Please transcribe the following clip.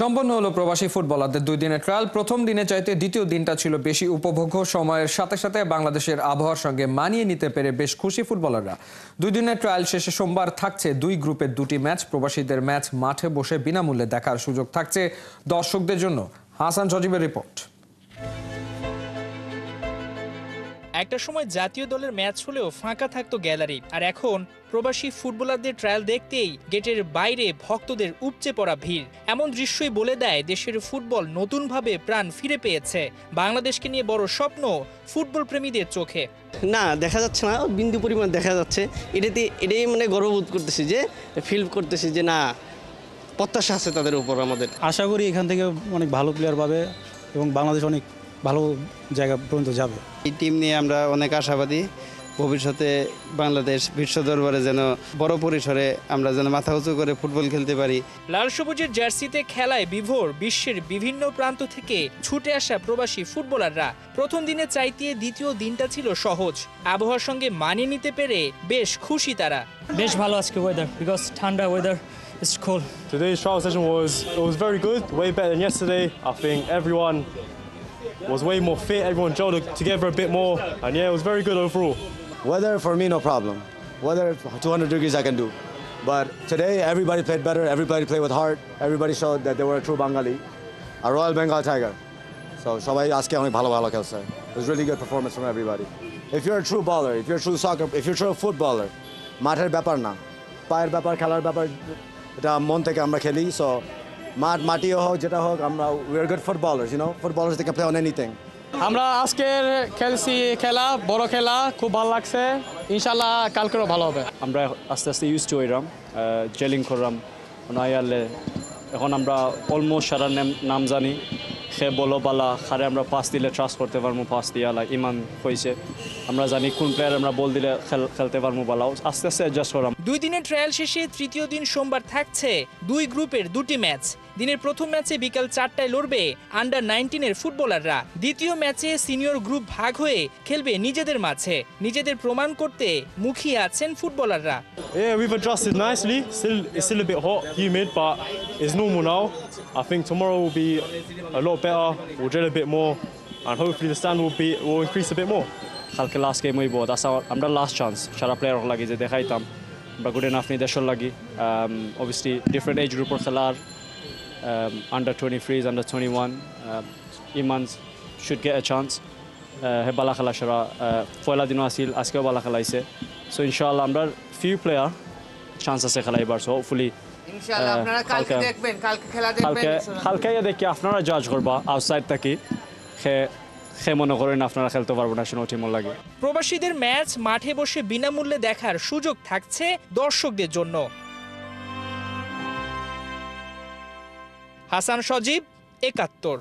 সম্পন্ন হলো প্রবাসী ফুটবলারদের 2 দিনের ট্রায়াল। প্রথম দিনে চাইতে দ্বিতীয় দিনটা ছিল বেশি উপভোগ্য। সময়ের সাথে সাথে বাংলাদেশের আবহাওয়ার সঙ্গে মানিয়ে নিতে পেরে বেশ খুশি ফুটবলাররা। 2 দিনের ট্রায়াল শেষে সোমবার থাকছে 2 গ্রুপের 2টি ম্যাচ। প্রবাসীদের ম্যাচ মাঠে বসে বিনামূল্যে দেখার সুযোগ থাকছে দর্শকদের জন্য। হাসান সজীবের রিপোর্ট। একটা সময় জাতীয় দলের ম্যাচ হলেও ফাঁকা থাকতো গ্যালারি, আর এখন প্রবাসী ফুটবলারদের ট্রায়াল দেখতেই গেটের বাইরে ভক্তদের উপচে পড়া ভিড়। এমন দৃশ্যই বলে দেয় দেশের ফুটবল নতুনভাবে প্রাণ ফিরে পেয়েছে। বাংলাদেশকে নিয়ে বড় স্বপ্ন ফুটবল প্রেমীদের চোখে। না, দেখা যাচ্ছে না, বিন্দু পরিমাণ দেখা যাচ্ছে। এটাই মানে গর্ববোধ করতেছি, যে ফিল করতেছি যে না, প্রত্যাশা আছে তাদের উপর আমাদের। আশা করি এখান থেকে অনেক ভালো প্লেয়ার পাবে এবং বাংলাদেশ অনেক ভালো জায়গা পর্যন্ত যাবে। এই টিম নিয়ে আমরা অনেক আশাবাদী। ভবিষ্যতে বাংলাদেশ বিশ্ব দরবারে যেন বড় পরিসরে আমরা যেন মাথা উঁচু করে ফুটবল খেলতে পারি। লাল সবুজের জার্সিতে খেলায় বিভোর বিশ্বের বিভিন্ন প্রান্ত থেকে ছুটে আসা প্রবাসী ফুটবলাররা। প্রথম দিনে চাইতে দ্বিতীয় দিনটা ছিল সহজ। আবহাওয়ার সঙ্গে মানিয়ে নিতে পেরে বেশ খুশি তারা। বেশ ভালো আজকে ওয়েদার, বিকজ ঠান্ডা weather. It's cool. Today's trial session was very good, way better than yesterday. I think everyone was way more fit, everyone gelled together a bit more, and yeah, it was very good overall. Weather for me, no problem. Weather 200 degrees I can do. But today everybody played better, everybody played with heart, everybody showed that they were a true Bengali, a Royal Bengal Tiger. So সবাই আজকে অনেক ভালো খেলছে. It was really good performance from everybody. If you're a true baller, if you're a true soccer, if you're a true footballer, মাঠের ব্যাপার না, পায়ের ব্যাপার, খেলার ব্যাপার, এটা মন থেকে আমরা খেলি। সো মাটিও হোক যেটা হোক, আমরা we are good footballers, you know, footballers they can play on anything. আমরা আজকের খেলছি খেলা, বড় খেলা, খুব ভালো লাগছে। ইনশাল্লাহ কালকেও ভালো হবে। আমরা আস্তে আস্তে ইউজ টু হইলাম, জেলিং করলাম নাইয়ালে। এখন আমরা অলমোস্ট সারা নাম জানি। সে বলো বালা খারে আমরা পাস দিলে ট্রাস্ট করতে পারবো, পাস দিয়ে ইমান হয়েছে। আমরা জানি কোন প্লেয়ার আমরা বল দিলে খেলতে পারবো বালাও। আস্তে আস্তে অ্যাডজাস্ট করলাম। 2 দিনের ট্রায়াল শেষে তৃতীয় দিন সোমবার থাকছে 2 গ্রুপের 2টি ম্যাচ। দিনের প্রথম ম্যাচে বিকাল 4টায় লড়বে আন্ডার 19-এর ফুটবলাররা। দ্বিতীয় ম্যাচে সিনিয়র গ্রুপ ভাগ হয়ে খেলবে নিজেদের মাঝে। নিজেদের প্রমাণ করতে মুখিয়ে আছেন ফুটবলাররা। Yeah, we've adjusted nicely. It's still a bit hot, humid, but it's normal now. I think tomorrow will be a lot better. We'll gel a bit more, and hopefully the stand will increase a bit more. কালকে last game হইব, আমরা last chance সারা player লাগি যে দেখাইতাম আমরা good enough নি দেশের লাগি। Obviously different age গ্রুপের খেলার, আন্ডার 23, আন্ডার 21, ইমানস শুড গেট এ চান্স। হে বালা খেলা সারা পয়লা দিনও আসিল, আজকেও বালা খেলাইছে। সো ইনশাআল্লাহ আমরা ফিউ প্লেয়ার চান্স আছে খেলাইবার। সো হোপফুলি কালকে দেখি আপনারা জাজ করবা আউটসাইড থাকি। সে মনে করেন আপনারা খেলতে পারবো ন্যাশনাল টিমও লাগে। প্রবাসীদের ম্যাচ মাঠে বসে বিনামূল্যে দেখার সুযোগ থাকছে দর্শকদের জন্য। হাসান সজীব, 71।